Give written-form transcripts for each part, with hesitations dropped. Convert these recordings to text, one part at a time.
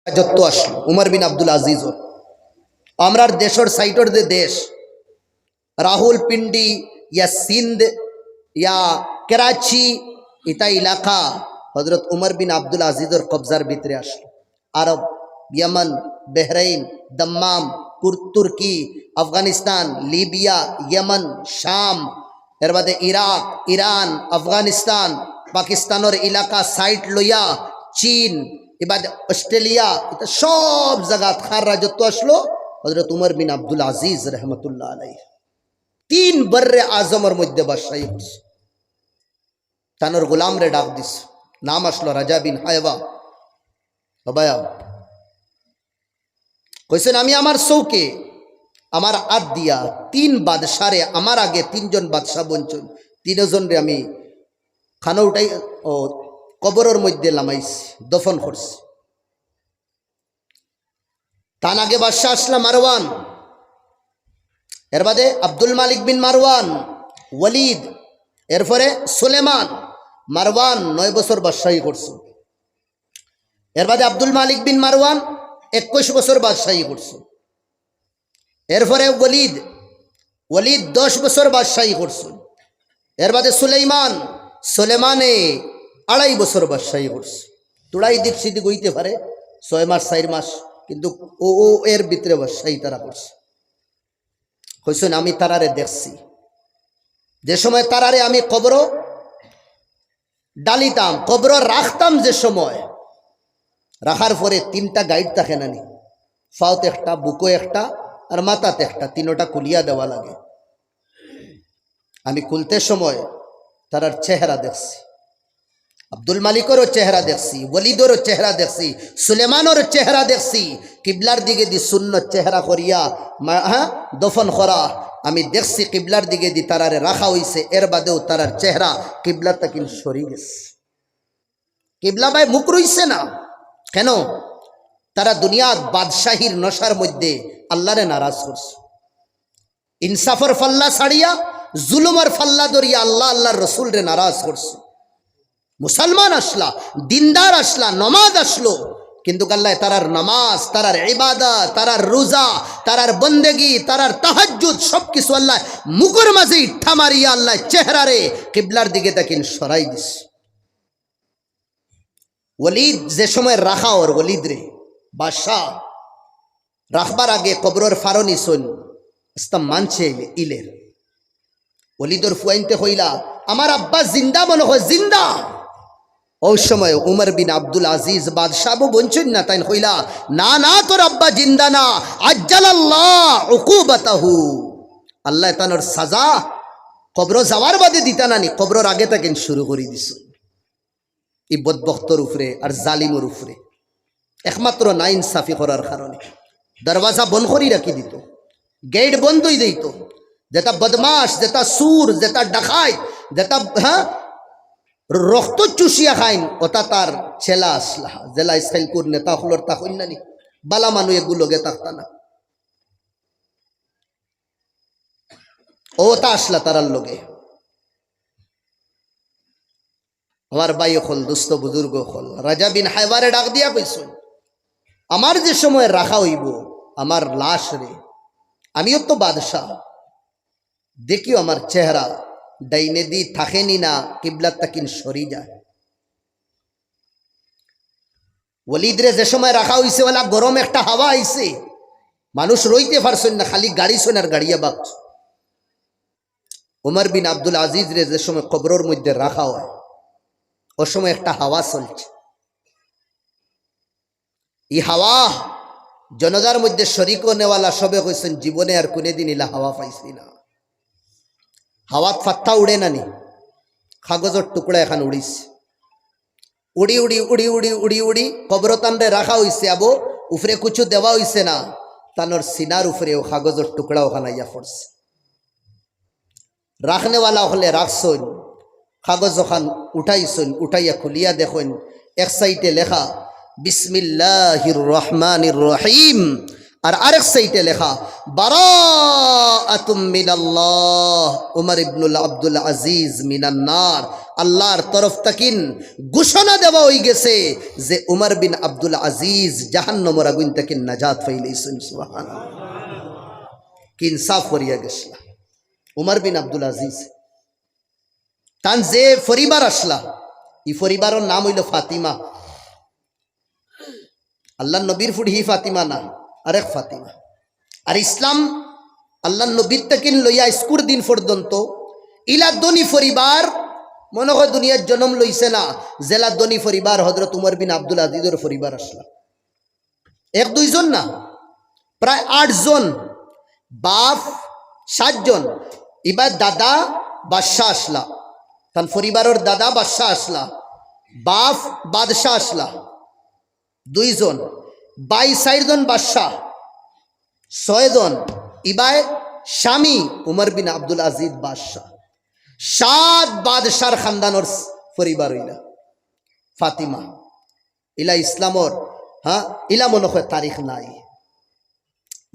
যত আসলো উমর বিন আব্দুল আজিজর আমরার দেশের সাইটর যে দেশ রাহুল পিন্ডি ইয়া সিন্ধ ইয়া कराची ইতা এলাকা হযরত উমর বিন আব্দুল আজিজর কবজার ভিতরে আসলো। আরব, ইয়েমেন, বাহরাইন, দম্মাম, তুর্কি, আফগানিস্তান, লিবিয়া, ইয়েমেন, শাম, এর বাদে ইরাক, ইরান, আফগানিস্তান, পাকিস্তানের এলাকা সাইট লইয়া চীন, এবার অস্ট্রেলিয়া, এটা সব জায়গা খার রাজত্ব আসলো হযরত উমর বিন আব্দুল আজিজ রহমতুল্লাহ আলাইহি। 3 বর্রে আজমের মধ্যে বাদশাহী করছে। তানোর গোলাম রে ডাক দিস, নাম আসলো রাজা বিন হায়বা। বাবায়া কইছেন আমি আমার চৌকে আমার আদ দিয়া 3 বাদশারে আমার আগে 3 জন বাদশাহ বঞ্চন 3 জন রে আমি খানা উঠাই ও কবরের মধ্যে নামাইছি, দফন করছি। তার আগে বাদশাহ আসলা মারওয়ান, এর বাদে আব্দুল মালিক বিন মারওয়ান, ওয়ালিদ, এরপরে সুলেমান। মারওয়ান 9 বছর বাদশাহী করছে। এর বাদে আব্দুল মালিক বিন মারওয়ান 21 বছর বাদশাহী করছে। এরপরে ওয়ালিদ 10 বছর বাদশাহী করছে। এর বাদে সুলেমানে 2.5 বছর বাদশাহী করছে। তোড়াই দিক সিদিক হইতে পারে 6 মাস 4 মাস, কিন্তু ও এর ভিতরে বাদশাহী তারা করছে। কইছেন আমি তারারে দেখছি, যে সময় তারারে আমি কবর ডালিতাম, কবর রাখতাম, যে সময় রাখার পরে 3টা গাইড থাকে নানি, ফাওতে একটা, বুকো একটা আর মাথাতে একটা, 3টা কুলিয়া দেওয়া লাগে। আমি খুলতে সময় তারার চেহারা দেখছি, আব্দুল মালিকেরও চেহারা দেখছি, ওয়ালিদেরও চেহারা দেখছি, সুলেমানের চেহারা দেখছি। কিবলার দিকে দি সুন্নত চেহারা করিয়া দফন করা আমি দেখছি, কিবলার দিকে দি তারারে রাখা হইছে। এর বাদেও তারার চেহারা কিবলা তাকিন সরি গেছে। কিবলা ভাই মুখ রইছে না কেন? তারা দুনিয়ার বাদশাহীর নশার মধ্যে আল্লাহরে নারাজ করছে। ইনসাফের ফাল্লা ছাড়িয়া জুলুমের ফাল্লা ধরিয়া আল্লাহর রসুল রে নারাজ করছে। মুসলমান আসলা, দিনদার আসলা, নমাজ আসলো, কিন্তু আল্লাহ তারার নামাজ, তারার ইবাদত, তারার রোজা, তারার বন্দেগি, তারার তাহাজ্জুদ সবকিছু আল্লাহ মুখের মাঝে ইঠা মারিয়া আল্লাহ চেহারারে কিবলার দিকে তাকিন সরাই দিস। ওয়ালিদ যে সময় রাখা ওর ওয়ালিদ রে বাদশাহ রাখবার আগে কবরের ফারনি শোন মানছে ইলের ওয়ালিদর ফুয়াইনতে হইলা আমার আব্বা জিন্দা মনে হয় জিন্দা। ওই সময় উমর বিন আব্দুল আজিজ বাদশাহ বঞ্চন না, তাই হইলা না না তোর আব্বা জিন্দা না, আজ্জালাল্লাহ উকুবাতাহু, আল্লাহ তানোর সাজা কবর যাওয়ার বাদে দিতা নানি, কবরের আগে তাকে শুরু করে দিস। এই বদবক্তর উপরে আর জালিমের উপরে একমাত্র না ইনসাফি করার কারণে দরওয়াজা বন্ধ করে রাখি দিত, গেট বন্ধই দিত। যেটা বদমাস, যেটা সুর, যেটা ডাকাইত, যেটা রক্ত চুষিয়া খাইন, ওটা তার ছেলা আসলা জেলা ইসরাইলপুর নেতা হলোর তা হইনানি বালা মানু এগুলোকে থাকতা না, ও তা আসলা তারার লোকে। আমার ভাই হল, দুস্থ বুজুর্গ হল, রাজা বিন হায়বারে ডাক দিয়া কইস আমার যে সময় রাখা হইব আমার লাশ রে, আমিও তো বাদশাহ, দেখিও আমার চেহারা ডাইনে দি থাকেনি না কিবলার তাকিন সরি যায়। ওয়ালিদরে যে সময় রাখা হইছে ওলা গরম একটা হাওয়া আইছে, মানুষ রইতে পারছেন না, খালি গাড়ি শোন আর গাড়িয়া বাগছ। উমর বিন আব্দুল আজিজ রে যে সময় কবরের মধ্যে রাখা হয় ও সময় একটা হাওয়া চলছে। এই হাওয়া জনতার মধ্যে শরিক নেওয়ালা সবে কইছেন জীবনে আর কোনদিন ইলা হাওয়া পাইছি না। হাওয়াত ফাত্তা উড়ে নানি, কাগজের টুকরা এখন উড়িছে, উড়ি উড়ি উড়ি উড়ি উড়ি উড়ি কবরতানরে রাখা হইছে। আবো উপরে কিছু দেওয়া হইছে না, তানোর সিনার উপরে ও কাগজের টুকরা ওখানে আইয়া পড়ছে। রাখনেওয়ালা হলে রাখছন, কাগজ ওখান উঠাইছন, উঠাইয়া খুলিয়া দেখুন এক সাইডে লেখা বিসমিল্লাহির রহমানির রহিম, আর আরেক সাইডে লেখা বারাআতুম মিনাল্লাহ উমর ইবনুল আব্দুল আজিজ মিনান নার। আল্লাহর তরফ তাকিন ঘোষণা দেওয়া হয়ে গেছে যে উমর বিন আব্দুল আজিজ জাহান্নামের আগুন থেকে নাজাত পাইলেছেন। সুবহানাল্লাহ, কি ইনসাফ করিয়া গেছিল উমর বিন আব্দুল আজিজ। তান যে পরিবার আসলা, এই পরিবারের নাম হইল ফাতিমা। আল্লাহ নবীর ফুড হি ফাতিমা না, আরেক ফাতিমা। আর ইসলাম আল্লাহ নবীর থেকে লইয়া স্কুর দিন পর্যন্ত ইলা দনি পরিবার মনে হয় দুনিয়ার জন্ম লইছে না, জেলা দনি পরিবার হযরত উমর বিন আব্দুল আজিজের পরিবার আসলা। এক দুইজন না, প্রায় 8 জন, বাপ 7 জন। এবার দাদা বাদশাহ আসলা, তার পরিবারের দাদা বাদশাহ আসলা, বাপ বাদশাহ আসলা 2 জন, 22 জন বাদশাহ 6 জন। ইবাই স্বামী উমর বিন আব্দুল আজিজ বাদশাহ, 7 বাদশার খানদানোর পরিবার হইলা ফাতিমা। ইলা ইসলামর ইলা মনে হয় তারিখ নাই।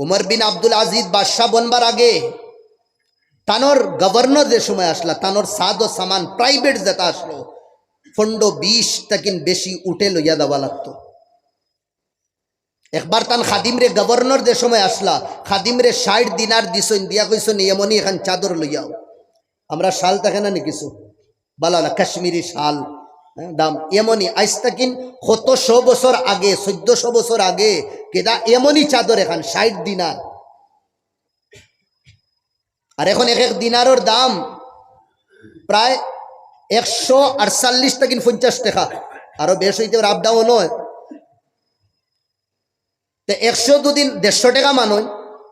উমর বিন আব্দুল আজিজ বাদশাহ বনবার আগে তানোর গভর্নর যে সময় আসলা, তানোর সাদ ও সামান প্রাইভেট যেটা আসলো ফন্ড 20 টাকিন বেশি উঠে লইয়া দেওয়া লাগতো। একবার তান খাদিমরে গভর্নর যে সময় আসলা, খাদিমরে 60 দিনার দিছইন, দিয়া কইসন এমনই এখান চাদর লইয়াও। আমরা শাল থাকে না নি কিছু বালা কাশ্মীরি শাল দাম এমনই আইস তাকিন কত 100 বছর আগে, 1400 বছর আগে কেদা এমনই চাদর এখান 60 দিনার। আর এখন এক এক দিনারের দাম প্রায় 148 থেকে 50 টাকা, আরো বেশ হইতে আপ ডাউন হয়। 100 দুদিন 150 টাকা মানুষ,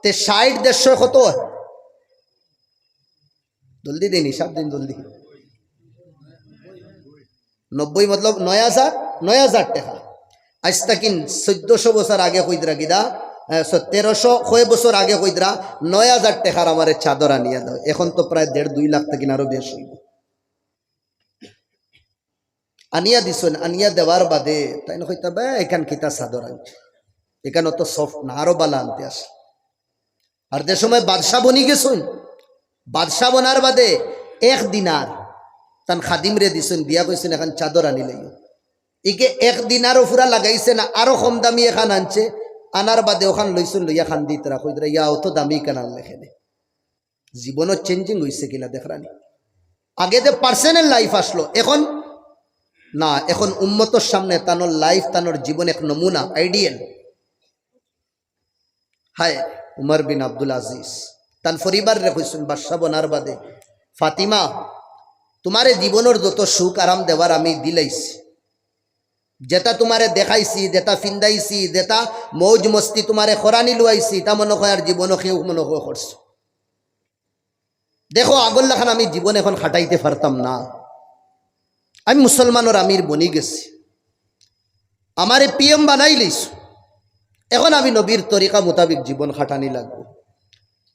60 150 কত হয়? জলদি দিন হিসাব দিন জলদি। 90 মতলব 9000 টাকা। আজ তাকিন 1400 বছর আগে কইদরা গিদা 1300 বছর আগে কইদরা 9000 টাকার আমার চাদর আনিয়া দাও। এখন তো প্রায় 1.5-2 লাখ তাকিন আরো বেশ হইব। আনিয়া দিছেন, আনিয়া দেওয়ার বাদে তাই না কইতা বে এখান কিতা চাদর আনছে, এখানে তো সফট না, আরো বালা আনতে আসে। আর যে সময় বাদশাহ বনি গেছুন, বাদশাহ বনার বাদে 1 দিনার তান খাদিম রে দিছেন, দিয়া কইছেন এখন চাদর আনি লইও। ইকে 1 দিনারও পুরা লাগাইছে না, আরো কম দামি এখান আনছে। আনার বাদে ওখান লইছুন, লইয়া খান দিতরা কইতরা ইয়া অত দামি কেন লেখেনে। জীবনও চেঞ্জিং হইছে কিনা দেখরানি। আগে যে পার্সোনাল লাইফ আসলো, এখন না, এখন উম্মতর সামনে তানোর লাইফ, তানোর জীবন এক নমুনা, আইডিয়াল। হায় উমর বিন আব্দুল আজিজ তান পরিবার রে কইছেন বাদশাহ বনার বাদে, ফাতিমা তোমারে জীবনের যত সুখ আরাম দেওয়ার আমি দিলাইছি, যেটা তোমারে দেখাইছি, যেটা ফিন্দাইছি, যেটা মৌজ মস্তি তোমারে খরানি লুয়াইছি, তা মনে হয় আর জীবন কেউ মনে হয় করছো। দেখো আগল্লা খান আমি জীবন এখন খাটাইতে পারতাম না। আমি মুসলমানের আমির বনি গেছি, আমারে পিএম বানাই লইছো। এখন আমি নবীর তরিকা মোতাবিক জীবন খাটানি লাগবো।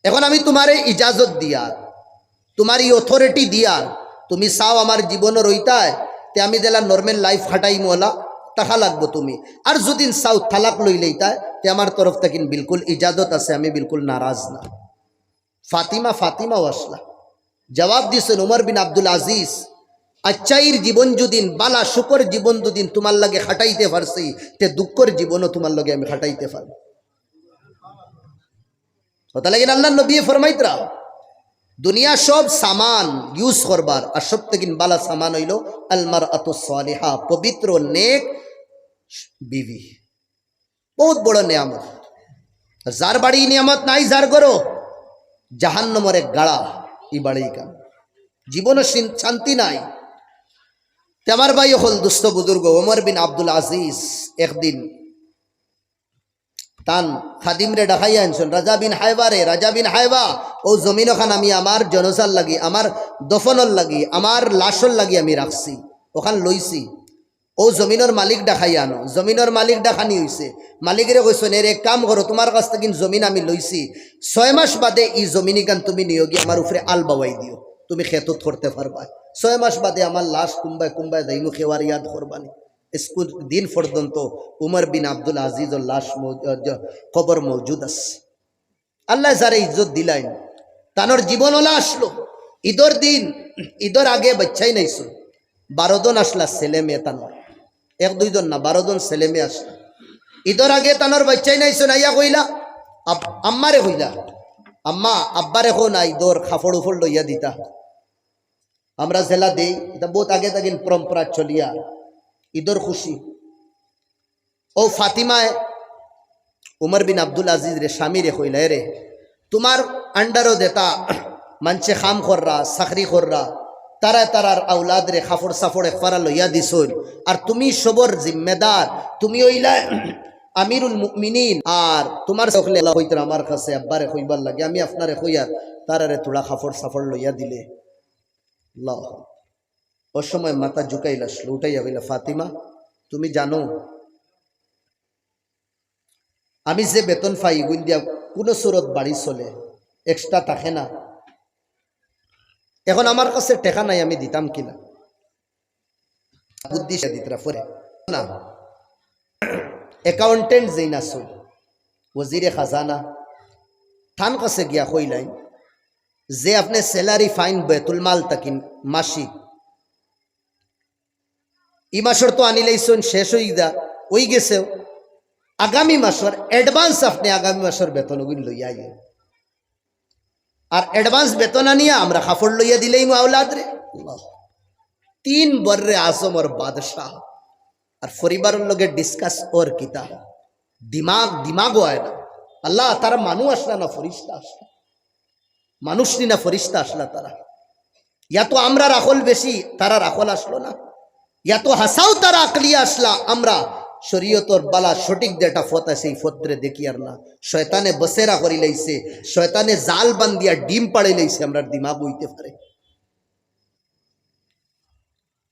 এখন আমি তোমারে ইজাজত দিয়ার, তোমার এই অথরিটি দিয়ার, তুমি চাও আমার জীবন রইতায় তে আমি দিলা নর্মাল লাইফ খাটাই মোলা টাকা লাগবো তুমি। আর যদি চাও তালাক লই লইতায় তে আমার তরফ থেকে বিলকুল ইজাজত আছে, আমি বিলকুল নারাজ না। ফাতিমাও আসলা, জবাব দিছেন উমর বিন আব্দুল আজিজ, আচ্ছাইর জীবন যদিন বালা শুকর জীবন দুদিন তোমার লাগে খাটাইতে পারছি, তে দুঃখের জীবনও তোমার লগে আমি খাটাইতে পারবো। কথা লাগে আল্লাহ নবী ফরমাইতরা দুনিয়া সব সামান ইউজ করবার, আর সব থেকে বালা সামান হইল আল মারআতুস সালিহা, পবিত্র নেক বিবি। বহুত বড় নিয়ামত। যার বাড়ি নিয়ামত নাই, যার গরো জাহান্নামের এক গাড়া, ই বাড়ি কাম জীবনে শান্তি নাই। আমার ভাই হল দুস্থ বুজুর্গ ওমর বিন আব্দুল আজিজ একদিন তান খাদিমরে ডাকাইয়া আনছেন, রাজা বিন হায়বা ও জমিন ওখান আমি আমার জনসার লাগি, আমার দফনর লাগি, আমার লাশর লাগি আমি রাখছি, ওখান লইছি। ও জমিনের মালিক ডাকাইয়া আনো। জমিনের মালিক ডাকানি হয়েছে। মালিকেরে কইছেন এর এক কাম করো, তোমার কাছ থেকে জমিন আমি লইছি, 6 মাস বাদে এই জমিনি গান তুমি নিয়োগ আমার উপরে আল বাবাই দিও, তুমি খেতত করতে পারবা। 6 মাস বাদে আমার লাশ কুম্বায় যাইমু খেওয়ার ইয়াদ করবানি। স্কুল দিন পর্যন্ত উমর বিন আব্দুল আজিজর লাশ কবর মৌজুদ আছে। আল্লাহ যারা ইজ্জত দিলাইন, তানোর জীবন ওলা আসলো ঈদর দিন, ঈদর আগে বাচ্চাই নাইছো, 12 জন আসলা ছেলে মেয়ে তানোর, 1-2 জন না, 12 জন ছেলে মেয়ে আসলা। ঈদের আগে তানোর বাচ্চাই নাইছো, নাইয়া কইলা আম্মারে কইলা, আম্মা আব্বারে কো না ঈদর খাফড় উফড় লইয়া দিতা। আমরা জেলা দেই, এটা বহুত আগে তাগিন পরম্পরা চলিয়া ঈদর খুশি। ও ফাতিমায় উমর বিন আব্দুল আজিজ রে স্বামী রে কইলা, রে তোমার আন্ডারও দেতা মানছে খাম কররা চাকরি কররা, তারা তারার আউলাদ রে খাফড় সাফড় একফারা লইয়া দিছই, আর তুমি সবর জিম্মেদার, তুমি ওইলা আমিরুল মুমিনিন, আর তোমার সকলে হইতে আমার কাছে আব্বারে কইবার লাগে, আমি আপনারে কইয়ার তারারে তোড়া খাফড় সাফড় লইয়া দিলে। আল্লাহ, ও সময় মাথা ঝুঁকাইলা, উঠাইয়া বইলা, ফাতিমা তুমি জানো আমি যে বেতন পাই গুণ দিয়া কোনো সুরত বাড়ি চলে, এক্সট্রা থাকে না। এখন আমার কাছে টেকা নাই, আমি দিতাম কিনা? বুদ্ধি দিতরা ফরে না। অ্যাকাউন্টেন্ট যেই না চল, ওজিরে খাজানা থান কাছে গিয়া কইলাই যে আপনি স্যালারি ফাইন বেতুল মাল তাকিন মাসিক, ই মাসর তো আনিলাইছেন শেষ হই গেছে, আগামী মাসর অ্যাডভান্স আপনি আগামী মাসর বেতন ওগুন লইয়া আইয়ে, আর অ্যাডভান্স বেতন আনিয়া আমরা খাফড় লইয়া দিলেই আওলাদ রে। 3 বর্রে আজম ওর বাদশাহ, আর পরিবারের লগে ডিসকাস ওর কিতা দিমাগও হয় না। আল্লাহ তারা মানুষ আসলা না ফরিস্তা আসলা, মানুষ নি না ফরিস্তা আসলা তারা। ইয়া তো আমরা রাখল বেশি, তারা রাখল আসলো না। ইয়া তো হাসাও তারা আকলিয়া আসলা, আমরা শরীয়তর বালা সঠিক যেটা ফত আছে এই ফতরে দেখি আর না। শয়তানে বসেরা করি লাইছে, শয়তানে জাল বান্দিয়া ডিম পাড়ে লাইছে, আমরা দিমাগ হইতে পারে।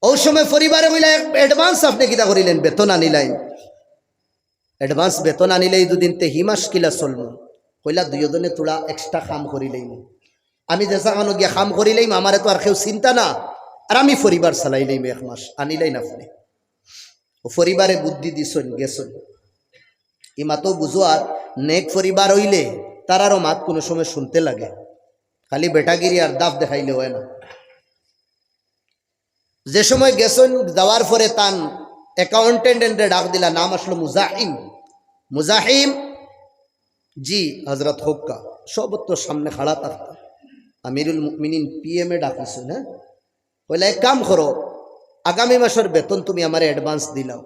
ওই সময় পরিবারে বইলা অ্যাডভান্স আপনি কিতা করিলেন, বেতন আনিলেন, অ্যাডভান্স বেতন আনিলেই দুদিন তে হিমাস কিলা চলবো, কইলা 2 জনে তোড়া এক্সট্রা কাম করিলেইম, আমি যেসানো গিয়া কাম করিলেইম, আমারে তো আর কেউ চিন্তা না, আর আমি পরিবার চালাইলেইম 1 মাস, আনিলেই না ফোনে। ও পরিবারে বুদ্ধি দিছন গেছন, ই মাতো বুঝো, আর নেক পরিবার হইলে তারারও মাত কোনো সময় শুনতে লাগে, খালি বেটাগিরি আর দাফ দেখাইলে হয় না। যে সময় গেছন যাওয়ার পরে তান অ্যাকাউন্টেন্টে ডাক দিলা, নাম আসলো মুজাহিম। মুজাহিম জি হজরত হোক্কা, সব তো সামনে খাড়া থাকতা, আমিরুল মুমিনিন PM এ ডাকিছেন। হ্যাঁ, বলে এক কাম করো, আগামী মাসের বেতন তুমি আমার অ্যাডভান্স দিলাও,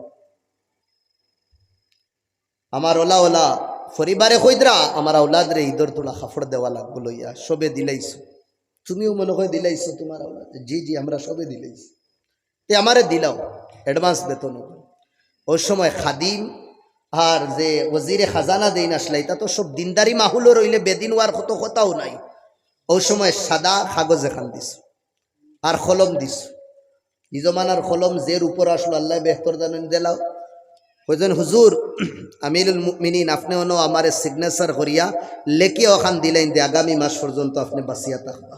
আমার ওলা ওলা পরিবারে কইদরা আমার আওলাদ রে ঈদর তোলা খাফড় দেওয়া লাগবো লইয়া, সবে দিলাইছো, তুমিও মনে হয় দিলাইছো তোমার আওলাদ? জি জি আমরা সবে দিলাইছি, তে আমারে দিলাও অ্যাডভান্স বেতন। ওই সময় খাদিম আর যে ওজিরে খাজানা দেই আসলে, এটা তো সব দিনদারি মাহুলও রইলে বেদিন ওয়ার কত কথাও নাই। ওই সময় সাদা কাগজ এখান দিস আর কলম দিস, নিজমানার কলম জের উপর আসলো, আল্লাহ বেহতর জানেন, দিলাও। কইজন হুজুর আমিরুল মুমিনিন আপনি অনো আমারে সিগনেচার করিয়া লেখে ওখান দিলেন যে আগামী মাস পর্যন্ত আপনি বাঁচিয়া থাকবা,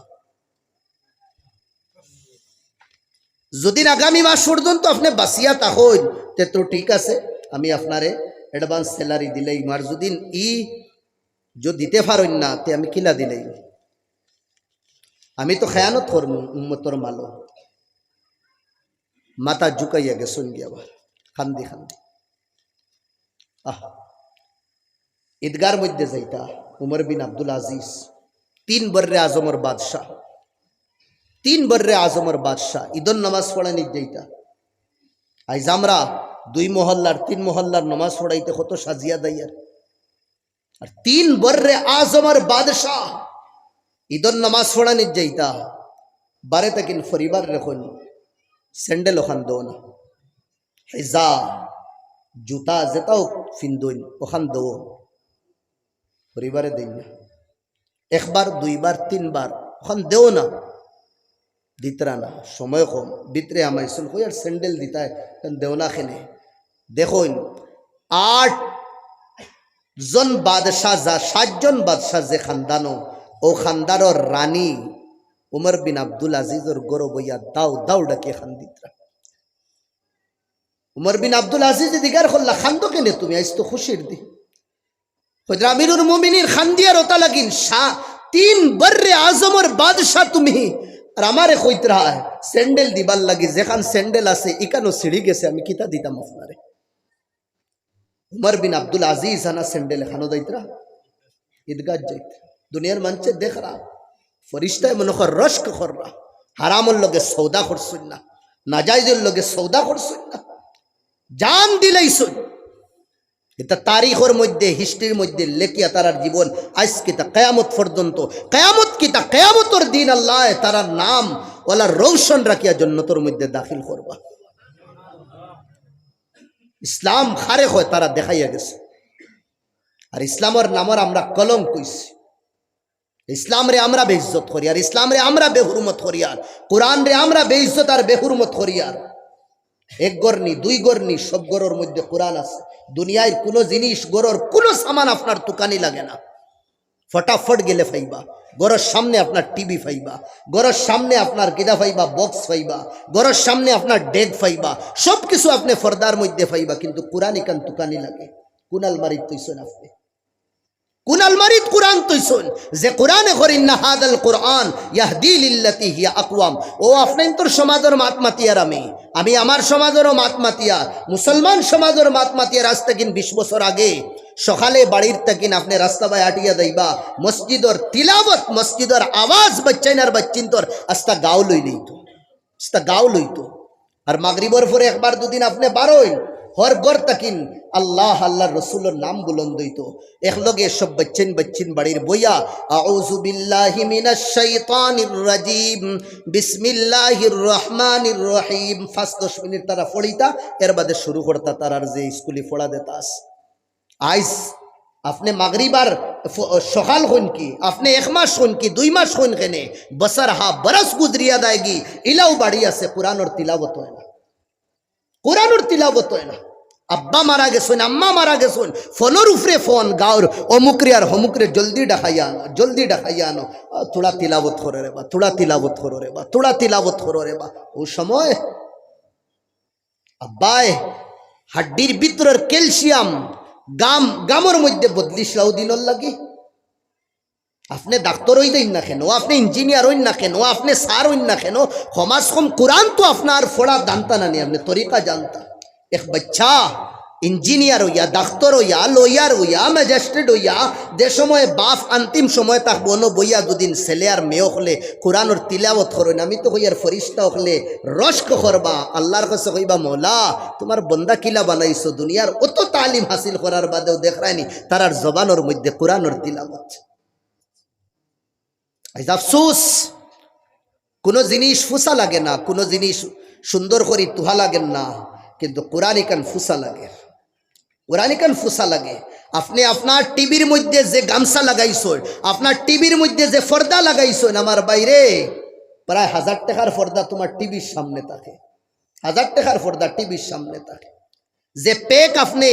যদি আগামী মাস পর্যন্ত আপনি বাঁচিয়া থাকেন তে তো ঠিক আছে, আমি আপনারে অ্যাডভান্স স্যালারি দিলেই, আর যদি যদি দিতে পারেন না তে আমি কিলা দিলেই, আমি তো খেয়ানত করব উম্মতর মালো। মাথা ঝুঁকাইয়া গেছুন গিয়া খান্দি খান্দি। ঈদগার মধ্যে যাইতা উমর বিন আব্দুল আজিজ 3 বর্রে আজমর বাদশাহ, 3 বর্রে আজমর বাদশাহ, ঈদর নামাজ পড়ানি যাইতা। আইজ আমরা 2 মহল্লার 3 মহল্লার নামাজ পড়াইতে কত সাজিয়া দাইয়ার, আর 3 বর্রে আজমর বাদশাহ ঈদর নামাজ পড়ানি যাইতা। বারে তাকিন পরিবার রেখন স্যান্ডেল ওখান দো না, হেজা জুতা যেটাও ফিন্দইন ওখান দো, পরিবারে দেই না, 1 বার 2 বার 3 বার ওখান দেও না, দিতরা না, সময় কম ভিতরে আমাইছিল কই আর স্যান্ডেল দিতায় দেও না খেনে। দেখুন 8 জন বাদশাহ, 7 জন বাদশাহ যে খানদানো, ও খানদানোর রানী উমর বিন আব্দুল আজিজর গরব হইয়া দাও দাও ডাকে খান দিতরা। উমর বিন আব্দুল আজিজ দিগার খোল্লা, খান্দো কেনে তুমি, আইস তো খুশির দি, আমিরুল মুমিনিন খান দিয়ার ওতা লাগিন, 3 বর্রে আজমর বাদশাহ তুমি, আর আমারে কইত রাহা স্যান্ডেল দিবার লাগি, যেখান স্যান্ডেল আছে ইকানো সিঁড়ি গেছে, আমি কিতা দিতাম আপনারে? উমর বিন আব্দুল আজিজ আনা স্যান্ডেল এখানো যাইতরা, ঈদগাহ যাইত, দুনিয়ার মঞ্চে দেখ রা ফরিস্তায় মনে কর রস্ক কররা, হারামর লগে সৌদা করছুন না, নাজাইজের লগে সৌদা করছুন না, জান দিলাইছুন। এটা তারিখের মধ্যে, হিস্ট্রির মধ্যে লেখিয়া তারার জীবন আজকে তা কেয়ামত পর্যন্ত, কেয়ামত কি তা কেয়ামতর দিন আল্লাহ তারার নাম ওলা রৌশন রাখিয়া জন্নতর মধ্যে দাখিল করবা। ইসলাম খারে হয় তারা দেখাইয়া গেছে। আর ইসলামের নামের আমরা কলঙ্ক কইছি। ইসলাম রে আমরা বেইজ্জত করি, আর ইসলাম রে আমরা বেহুরমত করি, আর কোরআন রে আমরা বেইজ্জত আর বেহুরমত করি। আর এক গরনি দুই গরনি সব গরর মধ্যে কোরআন আছে। দুনিয়ার কোনো জিনিস গরর কোনো সামান আপনার দোকানি লাগে না, ফটাফট গেলে ফাইবা। গরর সামনে আপনার টিভি ফাইবা, গরর সামনে আপনার কিদা ফাইবা বক্স ফাইবা, গরর সামনে আপনার ডেগ ফাইবা, সব কিছু আপনি ফর্দার মধ্যে ফাইবা। কিন্তু কোরআন ইকান দোকানি লাগে। কোন আলমারিত তৈছেন আপনি? কোন আলমারিত কোরআন তৈছেন যে কোরআনে করিন না হাদাল কোরআন ইয়াহদি লিল্লাতি হিয়া আকওয়াম। ও আপনার তোর সমাজের মাতমাতিয়ার, আমি আমার সমাজেরও মাতমাতিয়া, মুসলমান সমাজের মাতমাতিয়ার। আজ থেকে 20 বছর আগে সকালে বাড়ির তাকিন আপনি রাস্তা বাই আটিয়া যাইবা, মসজিদর তিলাবত, মসজিদর আওয়াজ বাচ্চাইনার বাচ্চিন্তর আস্তা গাও লই লইতো, আস্তা গাও লইতো। আর মাগরিবর পরে একবার দুদিন আপনি বারোই হর গর তাকিন আল্লাহ আল্লাহর রসুলের নাম বুলন্দ হইতো। একলগে সব বাচ্চিন বাড়ির বইয়া আউযু বিল্লাহি মিনাশ শাইতানির রাজিম বিসমিল্লাহির রহমানির রহিম 5-10 মিনিট তারা পড়িতা, এর বাদে শুরু করতা তারার যে স্কুলে পড়া দেতাস। আইস আপনি মাগরিবার সকাল হন কি, আপনি 1 মাস হন কি 2 মাস হন কেনে, বছর হা বরস গুজরিয়া দায়গি, ইলাও বাড়ি আছে কোরআনের তিলাওয়াত হয় না, কোরআনের তিলাওয়াত হয় না। আব্বা মারা গেছেন, আম্মা মারা গেছেন, ফোনের উপরে ফোন গাওর অমুকরে আর হমুকরে জলদি ডাকাইয়া আনো, জলদি ডাকাইয়া আনো, তোড়া তিলাবত করো রে বা, তোড়া তিলাবত করো রে বা, তোড়া তিলাবত করো রে বা। ও সময় আব্বায় হাড্ডির ভিতরের ক্যালসিয়াম গামর মধ্যে বদলিসলাও দিনর লাগি। আপনি ডাক্তার হই দেন না কেন, আপনি ইঞ্জিনিয়ার হইন না কেন, আপনি স্যার হইন না কেন, সমাজ কম কোরআন তো আপনার ফোড়া জানতা না নি, আপনি তরিকা জানতা। এক বাচ্চা ইঞ্জিনিয়ার হইয়া, ডাক্তার হইয়া, লয়ার হইয়া, ম্যাজিস্ট্রেট হইয়া, যে সময় বাপ অন্তিম সময় তাক বনো বইয়া দুদিন ছেলে আর মেয়ে হলে কোরআনের তিলাওয়াত করেন, আমি তো হইয়ার ফরিস্তা হলে রস্ক করবা, আল্লাহর কাছে কইবা মৌলা তোমার বন্দা কিলা বানাইছো, দুনিয়ার অত তালিম হাসিল করার বাদেও দেখায়নি তারার জবানের মধ্যে কোরআনের তিলাওয়াত। আফসোস, কোনো জিনিস ফুসা লাগে না, কোনো জিনিস সুন্দর করে তুহা লাগেন না, কিন্তু কোরআন ইকান ফুসা লাগে, কোরআন ইকান ফুসা লাগে। আপনি আপনার টিভির মধ্যে যে গামছা লাগাইছেন, আপনার টিভির মধ্যে যে পর্দা লাগাইছেন, আমার বাইরে প্রায় 1000 টাকার পর্দা তোমার টিভির সামনে থাকে, 1000 টাকার পর্দা টিভির সামনে থাকে। যে পেক আপনি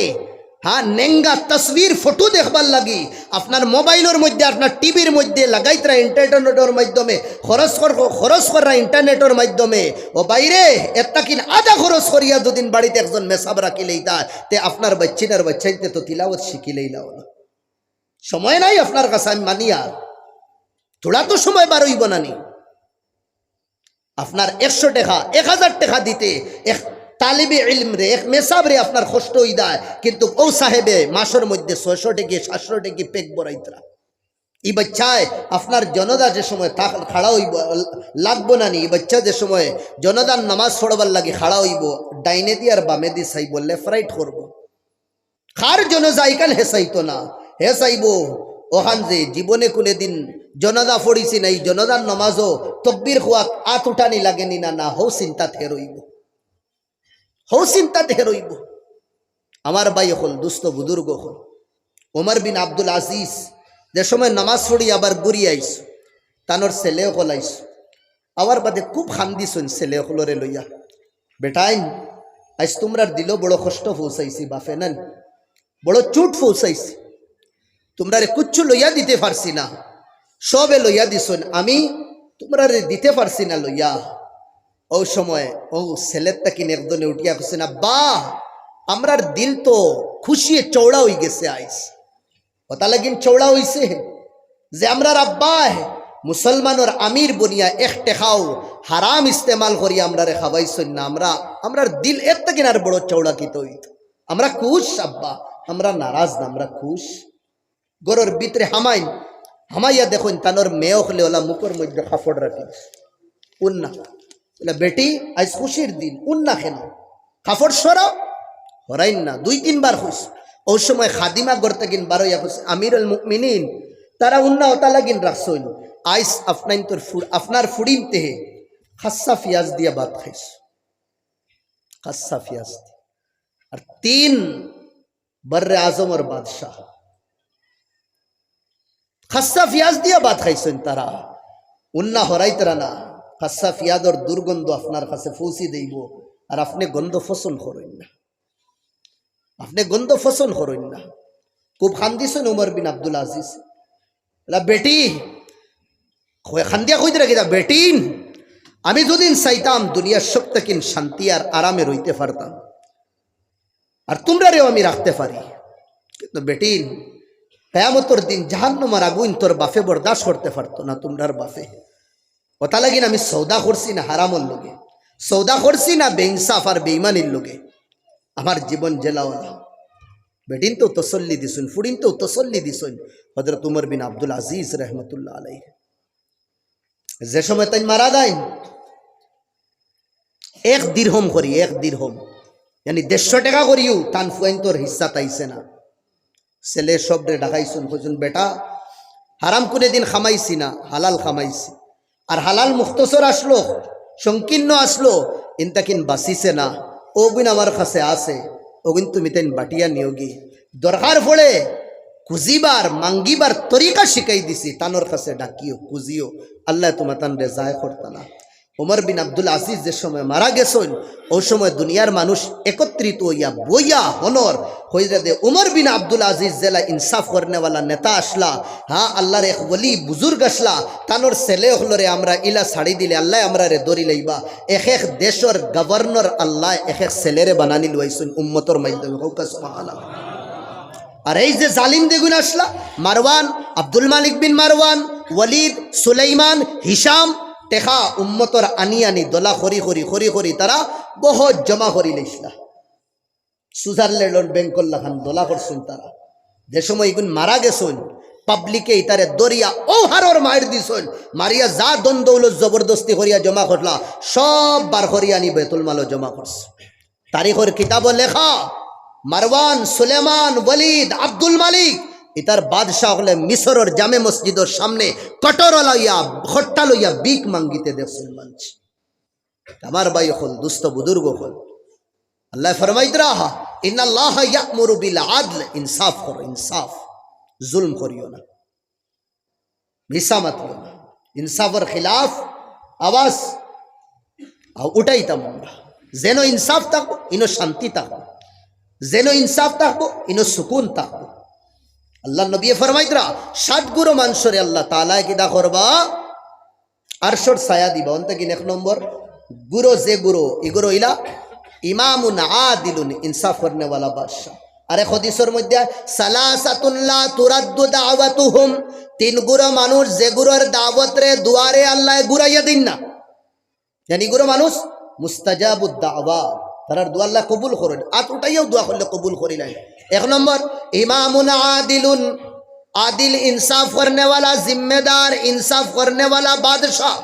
নেঙ্গা তসবির ফটো দেখবার লাগি আপনার মোবাইলের মধ্যে, আপনার টিভির মধ্যে লাগাইতরা ইন্টারনেটের মাধ্যমে, খরচ করা ইন্টারনেটের মাধ্যমে, ও বাইরে একটা কিন আধা খরচ করিয়া দুদিন বাড়িতে একজন মেসাব রাখিলেই তে আপনার বাচ্চাইতে তো তিলাওয়াত শিখিলেই লাও না। সময় নাই আপনার কাছে, আমি মানি, আর থোড়া তো সময় বার হইব না নি। আপনার 100 টাকা 1000 টাকা দিতে এক তালিবে ইলম রে, এক মেসাব রে আপনার কষ্ট হই দেয়, কিন্তু ও সাহেবে মাসের মধ্যে 600 টাকা 700 টাকা পেক বড়াইতরা। এই বাচ্চায় আপনার জনদা যে সময় খাড়া হইব লাগবো না নি, এই বাচ্চা যে সময় জনদার নামাজ পড়বার লাগে খাড়া হইব, ডাইনে দি আর বামে দি চাইব, লেফট রাইট করবো। খার জনজা ইকান হেসাইতো না, হে চাইব ওখান যে জীবনে কোনে দিন জনদা পড়িছি না, এই জনদার নমাজও তকবির খোয়া আত উঠানি লাগেনি না, না হৌ চিন্তা থে রইব, হৌ চিন্তা থে রইব। আমার ভাই হল দুস্থ বুজুর্গ হল ওমর বিন আব্দুল আজিজ, যে সময় নামাজ পড়ি আবার ঘুরি আইস, তানোর ছেলেও হল আইস, আবার বাদে খুব খান্দিছুন ছেলে হলরে লইয়া, বেটাইন আইস তোমরার দিল বড় কষ্ট পৌঁছাইছি, বাফে নেন বড় চুট পৌঁছাইছি, তোমরা রে কুচ্ছু লইয়া দিতে পারছি না, সবে লইয়া দিছুন, আমি তোমরা রে দিতে পারছি না লইয়া। ও সময় ও ছেলের তাকিন একদনে উঠিয়া খুশি না, বাহ আমরার দিল তো খুশিয়ে চৌড়া হয়ে গেছে, আইস কথা লাগিন চৌড়া হইছে যে আমরার আব্বা মুসলমানের আমির বনিয়া এক টেকাও হারাম ইস্তেমাল করি আমরা রে খাওয়াইছই না। আমরার দিল এর থেকে আর বড় চৌড়া কি তৈ আমরা খুশ আব্বা, আমরা নারাজ না, আমরা খুশ। গরুর ভিতরে হামাইয়া দেখুন তানোর মেয়ে হলে ওলা মুখের মধ্যে কাপড় রাখি উন্না বেটি আজ খুশির দিন উন্না কেন কাপড় সরাও হরাইন না। 2-3 বার খুশ। ওই সময় খাদিমা করতে কিন বারোইয়া খুশ আমিরুল মুমিনিন তারা উন্না ওতা লাগিন রাখছইন আইস আপনার ফুড়িম তেহে খাসা পিঁয়াজ দিয়া ভাত খাইস, খাসা পিঁয়াজ আর 3 বর্রে আজমর বাদশাহ খাসা পিঁয়াজ দিয়া ভাত খাইছেন। তারা উন্না হরাই তারা না। খাসা পিঁয়াজর দুর্গন্ধ আপনার কাছে পৌঁছি দেব আর আপনি গন্ধ ফসল করেন না, আপনি গন্ধ ফসল করেন না। খুব খান্দিছেন উমর বিন আব্দুল আজিজ বেটি খান্দিয়া কইতে রাখি বেটি আমি যদি চাইতাম দুনিয়ার সব থেকে শান্তি আর আরামে রইতে পারতাম আর তোমরারেও আমি রাখতে পারি, কিন্তু বেটি কিয়ামতের দিন জাহান্নামের আগুন তোর বাপে বরদাস্ত করতে পারতো না, তোমরার বাপে। ওটা লাগিন আমি সৌদা করছি না হারামর লোকে, সৌদা করছি না বেইনসাফ আর বেঈমানির লোকে, আমার জীবন জেলাওয়ালা। বেটিন তো তসল্লি দিছুন, ফুড়িন তো তসল্লি দিছুন হযরত উমর বিন আব্দুল আজিজ রহমতুল্লাহ আলাইহি। যে সময় তাই মারা যায় 1 দিরহম করি, 1 দিরহম यानी 150 টাকা করিও তান ফুয়াইন তোর হিস্সা তাইছে না। ছেলে সবরে ডাকাইছুন কইছুন বেটা হারাম কোনে দিন খামাইছি না, হালাল খামাইছি। আর হালাল মুখতসর আসলো, সংকীর্ণ আসলো, ইনতাকিন বাসিছে না, ওগুন আমার কাছে আছে, ওগুন তুমি তেন বাটিয়া নিয়োগী। দরকার পড়ে কুজিবার মাঙ্গিবার তরিকা শিখাই দিছি, তানোর কাছে ডাকিও কুজিও, আল্লাহ তোমার তান রেজায় করতা না। উমর বিন আব্দুল আজিজ যে সময় মারা গেছেন ওই সময় দুনিয়ার মানুষ একত্রিত হইয়া বইয়া হনর হইয়া দে উমর বিন আব্দুল আজিজ জেলা ইনসাফ করনেওয়ালা নেতা আসলা। হ্যাঁ আল্লাহর এক বলি বুজুর্গ আসলা, তানোর ছেলে হলরে আমরা ইলা ছাড়ি দিলে আল্লাহ আমরা রে দরি লইবা। এক দেশের গভর্নর আল্লাহ এক ছেলেরে বানানি লইছেন উম্মতর মাধ্যমে। সুবহানাল্লাহ। আর এই যে জালিম দেগুন আসলা মারওয়ান, আব্দুল মালিক বিন মারওয়ান, ওয়ালিদ, সুলাইমান, হিসাম টেকা উম্মতর আনি আনি দলা খরি খরি খরি খরি তারা বহুত জমা করি লইসলা। সুইজারল্যান্ড বেঙ্কল লাখান দলা করছেন তারা। যে সময় এগুন মারা গেছেন পাবলিকে ইতারে দরিয়া ও হারর মায়ের দিছেন, মারিয়া যা দ্বন্দ্ব জবরদস্তি করিয়া জমা করলা সব বার করিয়া আনি বেতুল মালও জমা করছে। তারিখের কিতাব লেখা মারওয়ান, সুলেমান, ওয়ালিদ, আব্দুল মালিক ইতার বাদশাহ হলে মিশরের জামে মসজিদের সামনে কটর লইয়া খট্টা লইয়া বিক মাঙ্গিতে দেখছেন মানুষ। আমার ভাই হল দুস্থ বুজুর্গ হল আল্লাহ ফরমাইত রাহা ইন্নাল্লাহ ইয়া'মুরু বিল আদল, ইনসাফ করো, ইনসাফ, জুলম করিও না, মিশা মাতিও না। ইনসাফের খিলাফ আওয়াজ উঠাইতাম আমরা, যেন ইনসাফ থাকবো ইনো শান্তি থাকবো, যেন ইনসাফ থাকবো ইনো সুকুন থাকবো। আল্লাহ নবী ফরমাইতরা 60 গুরু মানুষরে আল্লাহ তাআলা কিদা করবা আরশর ছায়া দিবা। অন্ত কিন 1 নম্বর গুরু, যে গুরু ইগুরো ইলা ইমামুন আদিলুন, ইনসাফ করনে वाला বাদশা। আরে হাদিসের মধ্যে সালাসাতুন লা তুরাদ্দু দাওয়াতুহুম, 3 গুরু মানুষ যে গুরুর দাওয়াত রে দুয়ারে আল্লাহ ঘুরাইয়া দিন না, জানি গুরু মানুষ মুস্তাজাবুদ দাওয়া, তার দোয়া আল্লাহ কবুল করেন। আত উঠাইয়াও দোয়া করলে কবুল করিলেন। 1 নম্বর ইমামুন আদিলুন, आदिल इंसाफ करने वाला, जिम्मेदार इंसाफ करने वाला बादशाह।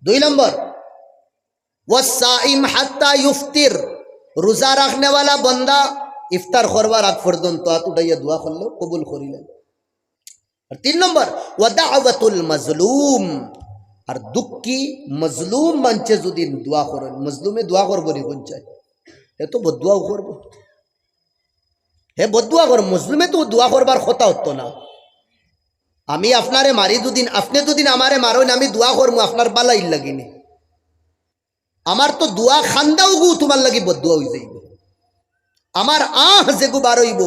2 नंबर वसाइम हत्ता युफ्तिर, रोजा रखने वाला बंदा इफ्तार करवार आग पर्यন্ত हाथ उठाइया दुआ करलो कबूल करिलेन। और 3 नंबर वदावतुल मजलूम, और दुखी मजलूम मानचे যদি দোয়া করেন, মজলুমে দোয়া করব নি কোন চাই, এ তো বদদুয়া করব, হে বদদুয়া কর, মজলুমে তো দোয়া করবার কথা হতো না। আমি আপনারে মারি দুদিন, আপনি দুদিন আমারে মারোন, আমি দোয়া করবো আপনার বালা ইল লাগিনি, আমার তো দোয়া খান্দাও গু তোমার লাগি বদদুয়া হয়ে যাইব। আমার আহ যেগু বার হইব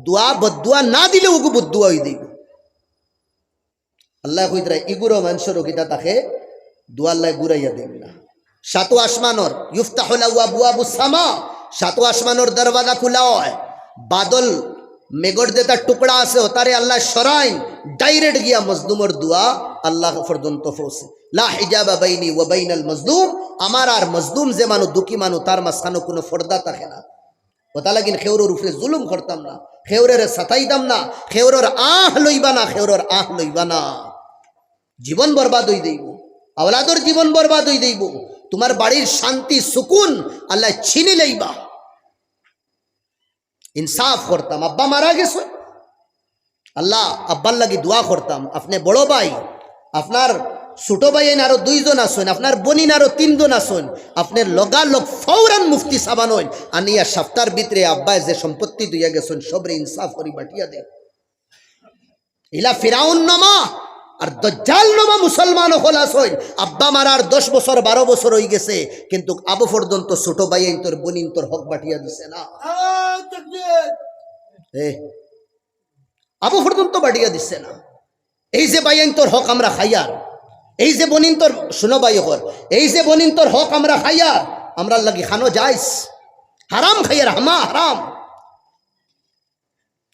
দোয়া বদদুয়া না দিলে ওগু বদদুয়া হয়ে যাইব। আল্লাহ কইতরা ইগুরো মানুষের কিতা তাকে দোয়া আল্লাহ গুরাইয়া দেন না। 7 আসমানর ইফতাহু লাহু আবওয়াবুস সামা, 7 আসমানর দরওয়াজা খোলা হয়, বাদল মেগর দে তার টুকরা আছে ওতারে আল্লাহ সরাইন ডাইরেক্ট গিয়া মজলুমর দুয়া আল্লাহ পর্যন্ত পৌঁছে লা হিজাবা বাইনি ওয়া বাইনাল মজলুম আমার আর মজলুম যে মানু দুঃখী মানু তার মাঝখানে কোনো পর্দা থাকে না ওটা লাগিন খেউরের উপরে জুলুম করতাম না খেউরের সাতাইতাম না খেউরের আহ লইবা না খেউরের আহ লইবা না জীবন বরবাদ হই দেইব আওলাদর জীবন বরবাদ হই দেইব তোমার বাড়ির শান্তি সুকুন আল্লাহ ছিনি লইবা ইনসাফ করতাম আব্বা মারা গেছে আল্লাহ আব্বার লাগি দোয়া করতাম আপনি বড় ভাই আপনার ছোট ভাই আরো দুইজন আসুন আপনার বোনিন আরো তিনজন আসুন আপনার লগালগ ফৌরান মুফতি সাবান হইন আনিয়া সপ্তাহের ভিতরে আব্বায় যে সম্পত্তি দুইয়া গেছেন সবরে ইনসাফ করি বাটিয়া দে ইলা ফিরাউন নামা আর দজ্জাল নামা মুসলমান হলাস হইন আব্বা মারার 10 বছর 12 বছর হয়ে গেছে কিন্তু আবু পর্যন্ত ছোট ভাই তোর বোনিন তোর হক বাটিয়া দিছে না আবু পর্যন্ত বাটিয়া দিচ্ছে না এই যে বাইন তোর হক আমরা খাইয়ার এই যে বনিন তোর শুনো ভাই হর এই যে বনিন তোর হক আমরা খাইয়ার আমরা লাগি খানো যাইস হারাম খাইয়ার হামা হারাম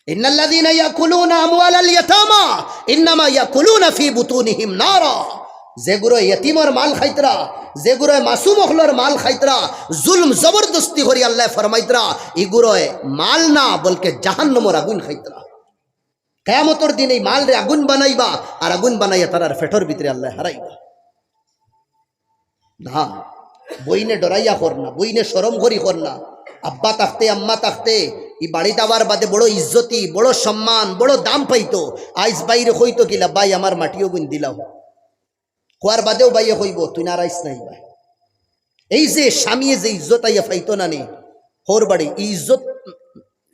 ইন্নাল্লাযীনা ইয়াকুলুনা আমওয়ালাল ইয়াতামা ইন্নামা ইয়াকুলুনা ফি বুতুনিহিম নারা যেগুলো ইয়তিমর মাল খাইতরা যেগুলো মাসুম হলর মাল খাইতরা জুলম জবরদস্তি করি আল্লাহ ফরমাইতরা এগুলো মাল না বলকে জাহান্নামের আগুন খাইতরা কিয়ামতের দিন এই মাল রে আগুন বানাইবা আর আগুন বানাইয়া তারার ফেটর ভিতরে আল্লাহ হারাইবা না বইনে ডরাইয়া কর না বইনে শরম করি কর না আব্বা তাকতে আম্মা তাকতে এই বাড়িতে আবার বাদে বড় ইজ্জতি বড় সম্মান বড় দাম পাইতো আইস বাইরে হইতো কিলা ভাই আমার মাটিও গুণ দিলাও কোয়ার বাদেও বাইয়ে হইব তুই না রাইস নাই ভাই এই যে স্বামী যে ইজ্জত আইয়া ফাইতো না নি হোর বাড়ি ইজ্জত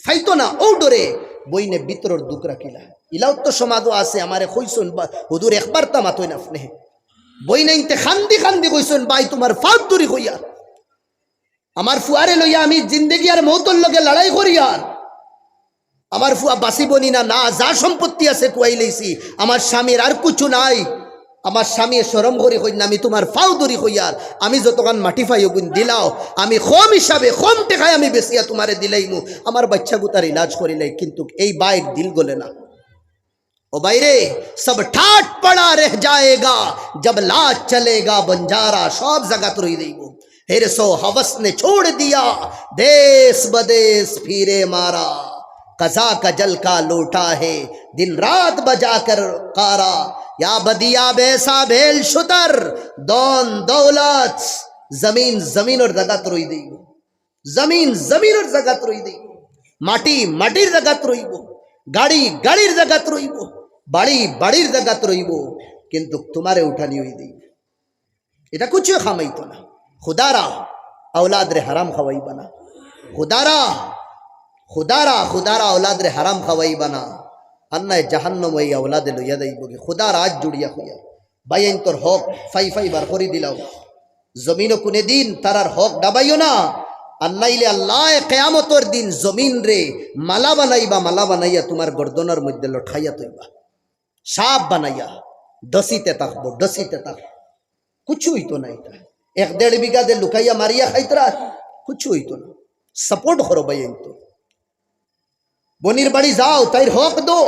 ফাইতো না ও ডরে বইনে ভিতরের দুঃখ রাখিলা ইলাও তো সমাজও আছে আমারে কইছুন হুজুর একবার তা মাতই না আপনি বইনে ইনতে খান্দি খান্দি কইছুন ভাই তোমার ফাঁদ দূরি হইয়া আমার ফুয়ারে লইয়া আমি জিন্দেগি আর মৌতর লগে লড়াই করি আর আমার ফুয়া বাসি বনি না না যা সম্পত্তি আছে কুয়াই লইছি আমার স্বামীর আর কিছু নাই আমার স্বামী শরম করি হই না আমি তোমার ফাও দূরি হইয়ার আমি যতক্ষণ মাটি ফাই গুণ দিলাও আমি কম হিসাবে কম টেকায় আমি বেশিয়া তোমারে দিলাইমু আমার বাচ্চা গুতার ইলাজ করিলাই কিন্তু এই বাইর দিল গলে না ओ বাইরে সব ঠাট পড়া রহ जाएगा जब लाज चलेगा बंजारा सब जगत रोई देगो हिरसो हवस ने छोड़ दिया देश बदेश फिरे मारा कजा का जल का लूटा है दिन रात बजा कर कारा या बदिया बेसा भेल शुतर दोन दौलत जमीन जमीन और जगत रोई देगो जमीन जमीन और जगत रोई देगो माटी माटिर जगत रोइबो गाड़ी गाड़ीर जगत रोइबो বাড়ি বাড়ির জায়গাত রইব কিন্তু তোমারে উঠানি হই দেই এটা কিছু খামাইতো না খুদারা औलाद রে হারাম খাওয়াইবা না খুদারা খুদারা খুদারা औलाद রে হারাম খাওয়াইবা না আন্নায় জাহান্নাম ওই औलाद লইয়া যাইব কি খুদার আজ জুড়িয়া হইয়া বাইন তোর হক ফাই ফাই বার করে দিলাও জমিনও কোনে দিন তারার হক ডাবাইও না আন্নাইলে আল্লাহ কিয়ামতের দিন জমিন রে মালা বানাইয়া তোমার গর্দনের মধ্যে লঠাইয়া তৈবা সাপ বানাইয়া ডসিতে থাকবো কুছ হইতো না এটা 1-1.5 বিঘা দে লুকাইয়া মারিয়া খাইতরা কুছ হইতো না সাপোর্ট করো ভাই তো বনির বাড়ি যাও তাইর হক দো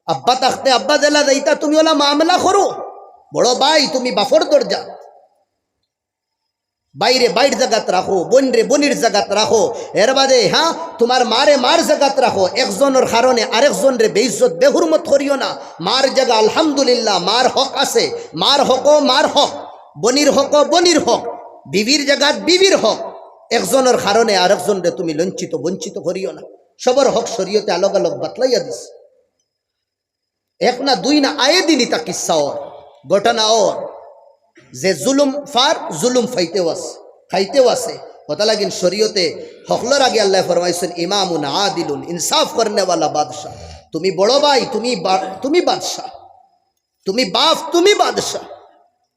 আব্বা তাকতে আব্বা দেলা দেইতা তুমি ওলা মামলা করো বড় ভাই তুমি বাফর দরজা বাইরে বাইর জায়গাত রাখো বোন রে বনির জায়গাত রাখো এর বাদে হ্যাঁ তোমার মারে মার জায়গাত রাখো একজনের কারণে আরেকজন রে বেইজ্জত বেহুরমত করিও না মার জায়গা আলহামদুলিল্লাহ মার হক আছে মার হক বনির হক বিবির জায়গাত বিবির হক একজনের কারণে আরেকজন রে তুমি লঞ্চিত বঞ্চিত করিও না সবার হক শরীয়তে আলগ আলগ বাতলাইয়া দিস এক না দুই না আয়ে দিনই তা কিসসা ওর ঘটনা ওর যে জুলুম ফার জুলুম খাইতেও আছে কথা লাগিন শরীয়তে হকলর আগে আল্লাহ ফরমাইছেন ইমামুন আদিলুন ইনসাফ করনে वाला বাদশা তুমি বড় ভাই তুমি বাদশা তুমি বাপ তুমি বাদশা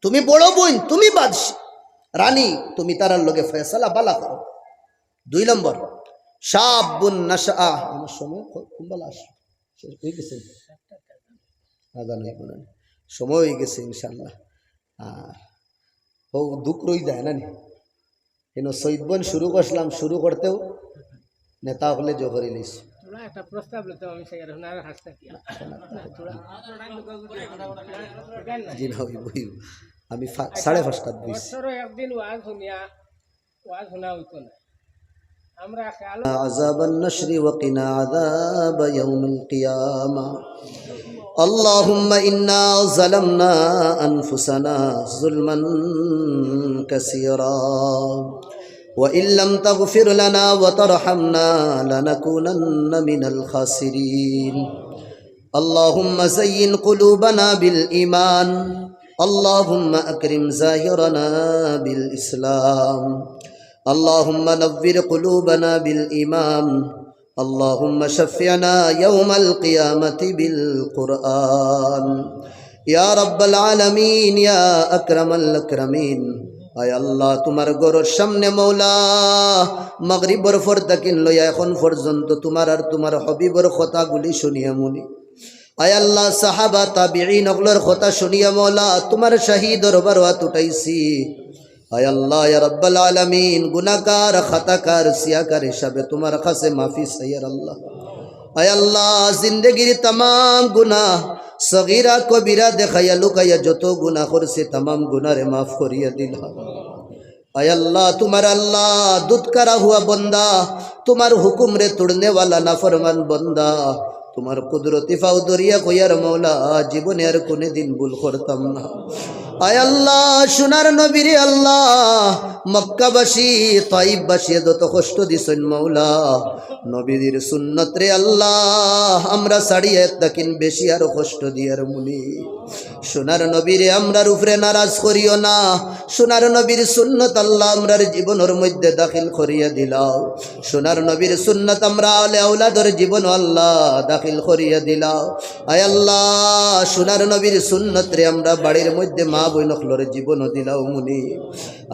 তুমি বড় বোন তুমি বাদশা রানী তুমি তারার লগে ফয়সালা বালা করো 2 নম্বর শাবুন নাশা আমার সময় কুম্বালা শেষ হয়ে গেছে আগান হইব না সময় হয়ে গেছে ইনশাআল্লাহ ও দুঃখ রই যায় না কেন শহীদ বন শুরু করছিলাম শুরু করতেও নেতা হলে জোহরি লিস थोड़ा একটা প্রস্তাব লইতাম আমি সেই আর হাসতে কি না থোড়া জি না হইব আমি 5:30 বুঝছি বছরে একদিন ওয়াজ শোনা হইতো না আমরা খেয়াল عذاب النشر وقنا عذاب يوم القيامة اللهم إنا ظلمنا أنفسنا ظلما كثيرا وإن لم تغفر لنا وترحمنا لنكونن من الخاسرين اللهم زين قلوبنا بالإيمان اللهم أكرم ظاهرنا بالإسلام اللهم نور قلوبنا بالإيمان اللهم شفعنا يوم القيامة بالقرآن يا رب العالمين يا أكرم الأكرمين আয় আল্লাহ তোমার গরর সামনে মৌলা মাগরিবর ফরদাকিন লইয়া এখন পর্যন্ত তোমার আর তোমার হবিবর কথাগুলি শুনিয়া মুনি আয় আল্লাহ সাহাবা তাবিঈন ওগুলোর কথা শুনিয়া মৌলা তোমার শাহী দরবার হাত উঠাইছি আয় আল্লাহ ইয়া রাব্বাল আলামিন গুনাহগার খাতাকার সিয়াকার হিসাবে তোমার কাছে মাফি চাই আল্লাহ আয় আল্লাহ জিন্দেগির तमाम গুনাহ সগীরা কবিরা দেখাইয়া লুকাইয়া যত গুনাহ করছে तमाम গুনাহরে মাফ করিয়া দিলা আয় আল্লাহ তোমার আল্লাহ দুধকারা হুয়া বন্দা তোমার হুকুম রে তোড়নে वाला নাফরমান বন্দা তোমার কুদরতি ফাও দরিয়া কইয়ার মৌলা জীবনে আর কোনে দিন ভুল করতাম না আয় আল্লাহ সোনার নবীরে আল্লাহ মক্কাবাসী তাইববাসী যত কষ্ট দিছেন মৌলা নবীর সুন্নত রে আল্লাহ আমরা ছাড়িয়ে তাকিন বেশি আরো কষ্ট দিয়ার মুনি সোনার নবীরে আমরার উপরে নারাজ করিও না সোনার নবীর সুন্নত আল্লাহ আমরার জীবনের মধ্যে দাখিল করিয়া দিলাও সোনার নবীর সুন্নত আমরা আলে আওলাদর জীবন আল্লাহ দাখিল করিয়া দিলাও আয় আল্লাহ সোনার নবীর সুন্নত রে আমরা বাড়ির মধ্যে মা বইনখলর জীবন দিলাও মুনি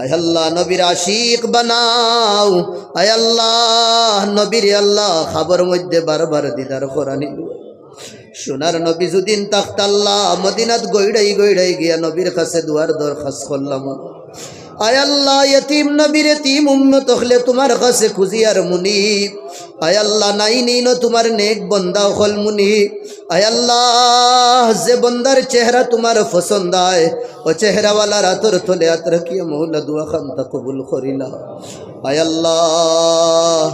আয় আল্লাহ নবীর আশিক বানাও আয় আল্লাহ নবীর আল্লাহ খবর মধ্যে বারবার দিদার করানিল সোনার নবী যদিন তাখত আল্লাহ মদিনাত গইড়াই গিয়া নবীর কাছে দুয়ার দরখাস্ত করলাম আয় আল্লাহ ইয়তিম নবীর ইয়তিম উম্মত হলে তোমার কাছে খুঁজিয়ার মুনি আয় আল্লাহ নাই নিন তোমার নেক বন্দা হল মুনি আয় আল্লাহ যে বন্দার চেহারা তোমার পছন্দ হয় ও চেহারাওয়ালা রাতর তলে হাত রাখিয়া মৌলা দুয়া খান্তা কবুল করিলা আয় আল্লাহ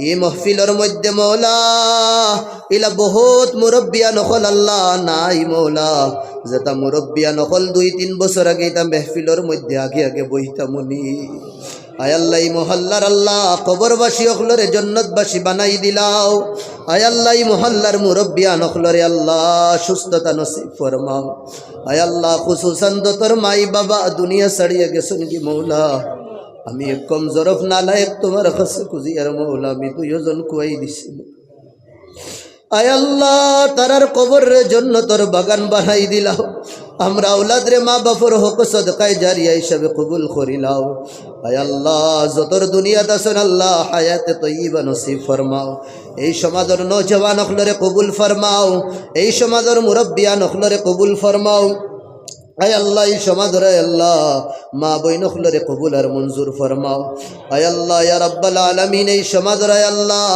এই মহফিলের মধ্যে মৌলা ইলা বহুত মুরব্বিয়া নকল আল্লাহ নাই মৌলা যেটা মুরব্বিয়া নকল 2-3 বছর আগে এটা মেহফিলের মধ্যে আগে বইতা মুনি আয় আল্লাহ এই মহল্লার আল্লাহ কবরবাসী অখলরে জন্নতবাসী বানাই দিলাও আয় আল্লাহ এই মহল্লার মুরব্বিয়া নকলরে আল্লাহ সুস্থতা নসিব ফরমাও আয় আল্লাহ খুসুসান তোর মাই বাবা দুনিয়া ছাড়িয়ে গেছেন কি মৌলা আমি এক কম জরফ নালায়েক তোমার কাছে খুঁজিয়ার মৌলা আমি 2 জন কুয়াই দিছি আয় আল্লাহ তারার কবরের জন্য তোর বাগান বানাই দিলাও আমরা আওলাদ রে মা বাপর হক সদকায়ে জারিয়া হিসাবে কবুল করিলাও আয় আল্লাহ যতর দুনিয়াত আছেন আল্লাহ হায়াতে তয়্যিবা নসিব ফরমাও এই সমাজের নওজওয়ান হকলরে কবুল ফরমাও এই সমাজের মুরব্বিয়ান হকলরে কবুল ফরমাও আয় আল্লাহ এই সমাজরে আল্লাহ মা বইন হকলরে কবুল আর মঞ্জুর ফরমাও আয় আল্লাহ ইয়া রাব্বাল আলামিন এই সমাজরে আল্লাহ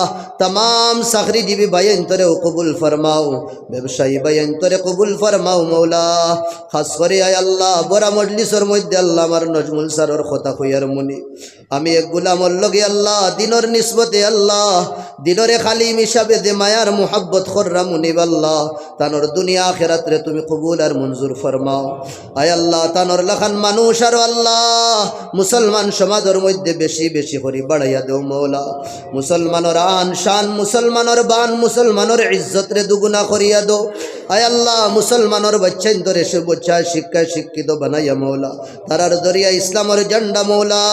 तमाम চাকরিজীবী ভাইয়েন তোরে কবুল ফরমাও ব্যবসায়ী ভাইয়েন তোরে কবুল ফরমাও মৌলা খাস করে আয় আল্লাহ বড় মজলিসের মধ্যে আল্লাহ আমার নজমুল স্যারের কথা কইয়ার মুনি আমি এক গোলামর লগে আল্লাহ দিনর নিসবতে আল্লাহ দিনরে খালিম হিসাবে দে মায়ার মুহাব্বত কররা মুনি আল্লাহ তানোর দুনিয়া আখিরাত রে তুমি কবুল আর মঞ্জুর ফরমাও আয় আল্লাহ তানোর লাখান মানুষ আর আল্লাহ মুসলমান সমাজের মধ্যে বেশি বেশি করে বাড়াইয়া দেও মৌলা মুসলমানের আন শান মুসলমানের বান মুসলমানের ইজ্জত রে দুগুনা করিয়া দো আয় আল্লাহ মুসলমানের বাচ্চাইন ধরে সর্বোচ্চ শিক্ষায় শিক্ষিত বানাইয়া মৌলা তারার দরিয়া ইসলামের ঝান্ডা মৌলা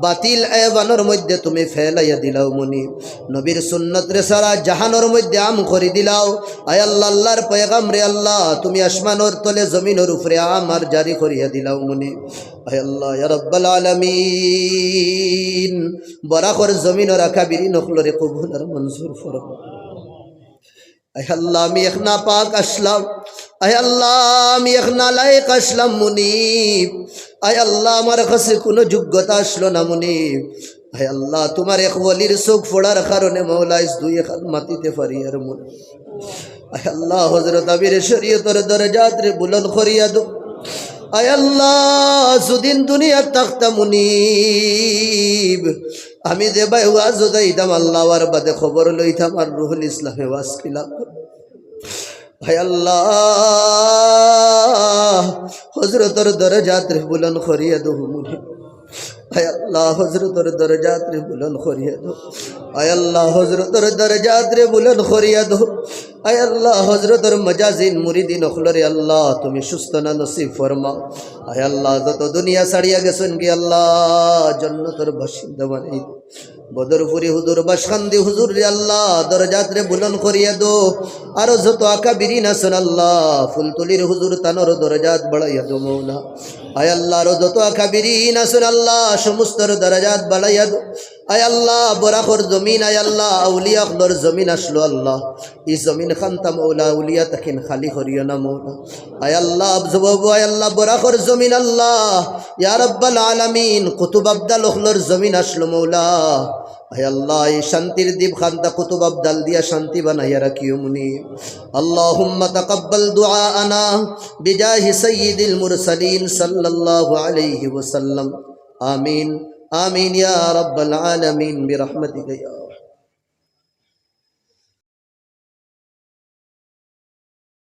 বাতিল এবানোর মধ্যে তুমি ফেলাইয়া দিলাও মুনি নবীর সুন্নত রে সারা জাহানোর মধ্যে আম করে দিলাও আয় আল্লাহ আল্লাহর পয়গাম রে আল্লাহ তুমি আসমানোর তলে জমিনের উপরে আমার জারি করিয়া দিলাও মুনি আয় আল্লাহ ইয়া রাব্বাল আলামিন বরাকর জমিনের আকাবিরি নখলরে কবুল আর মঞ্জুর ফরমাও আয় আল্লাহ আমি এক নাপাক আসলাম আয় আল্লাহ আমি এক নালায়েক আসলাম মুনিব আয় আল্লাহ আমার কাছে কোনো যোগ্যতা আসলো না মুনিব হায় আল্লাহ তোমার এক ওলির চোখ ফোড়ার কারণে মৌলা ইস দুই খান মাটিতে ফারিয়ার মন হায় আল্লাহ হযরত আমির শরীয়তের দরজাত রে বুলন্দ করিয়া দো আয় আল্লাহ যদিন দুনিয়া তাখতা মুনিব আমি যে ভাই ওয়াজ যাইতাম আল্লাহ আর বাদে খবর লইতাম আর রুহুল ইসলামে ওয়াজ খিলাম হায় আল্লাহ হযরতের দরজাত রে বুলন্দ করিয়া দো মুনি আয় আল্লাহ হযরতের দরজাত রে বুলন্দ করিয়া দো আয় আল্লাহ হযরতের দরজাত রে বুলন্দ করিয়া দো আয় আল্লাহ হযরতের মজাজিন মুরিদিন অখলরে আল্লাহ তুমি সুস্থ না নসিব ফরমাও আয় আল্লাহ যত দুনিয়া ছাড়িয়া গেছেন কি আল্লাহ জান্নাতের বাসিন্দা বানাই দো বদরপুরি হুজুর বাসখান্দি হুজুর রে আল্লাহ দরজাত রে বুলন্দ করিয়া দো আর যত আকাবিরিন আছেন আল্লাহ ফুলতুলির হুজুর তানর দরজাত বাড়াইয়া দো মৌলা আয় আল্লাহ আর যত আকাবিরিন আছেন আল্লাহ সমস্তর দরজাত বাড়াইয়া দো আয় আল্লাহ বরাকর জমিন আয় আল্লাহ আউলিয়া খলর জমিন আসলো আল্লাহ এই জমিন খান্তা মৌলা আউলিয়া তখন খালি করিও না মৌলা আয় আল্লাহ জবাব আয় আল্লাহ বরাকর জমিন আল্লাহ ইয়া রাব্বাল আলামিন কুতুব আবদাল খলর জমিন আসলো মৌলা আয় আল্লাহ এই শান্তির দ্বীপ খান্তা কুতুব আবদাল দিয়া শান্তি বানাইয়া রাখিও মুনি আল্লাহুম্মা তাকাব্বাল দুআআনা বিজাহি সাইয়্যিদিল মুরসালিন সাল্লাল্লাহু আলাইহি ওয়াসাল্লাম আমিন آمين يا رب العالمين برحمتك يا